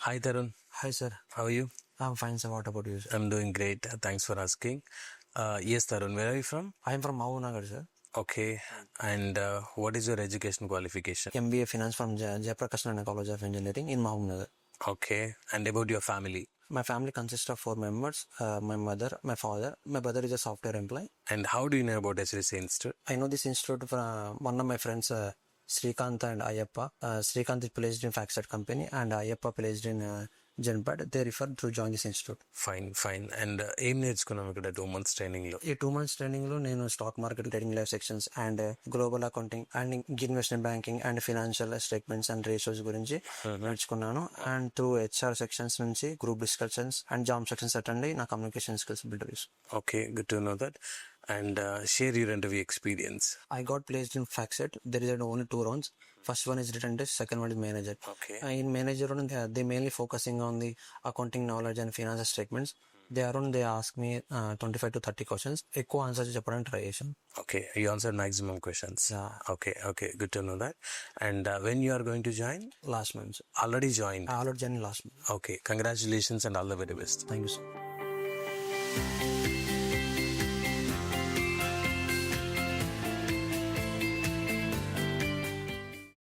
Hi Tarun, Hi, sir. how are you? I'm fine, sir. What about you, sir? I'm doing great. Thanks for asking. Yes, Tarun, where are you from? I'm from Mahbubnagar, sir. Okay, and what is your education qualification? MBA Finance from Jayaprakash College of Engineering in Mahbubnagar. Okay, and about your family? My family consists of 4 members. My mother, my father. My brother is a software employee. And how do you know about HSC Institute? I know this institute from one of my friends, Srikanth and Ayappa. Srikanth is placed in FactSet company and Ayappa placed in Genpad. They referred to join this institute. Fine. And ఏం నేర్చుకున్నాం ఇక్కడ 2 months training లో? ఈ 2 months training లో నేను stock market trading live sections and global accounting and investment banking and financial statements and ratios గురించి నేర్చుకున్నాను. And through HR sections నుంచి group discussions and job sections attend అయ్యి నా కమ్యూనికేషన్ స్కిల్స్ బిల్డ్ చేశాను. Okay, good to know that. And share your interview experience. I got placed in FactSet. There is only 2 rounds. First one is written test, second one is manager. Okay. In manager round, they mainly focusing on the accounting knowledge and financial statements. They ask me 25 to 30 questions. ఎక్కువ answers చెప్పడానికి try చేశాను. Okay, you answered maximum questions. Yeah. Okay, good to know that. And when you are going to join? Last month. Already joined? I already joined last month. Okay, congratulations and all the very best. Thank you, sir.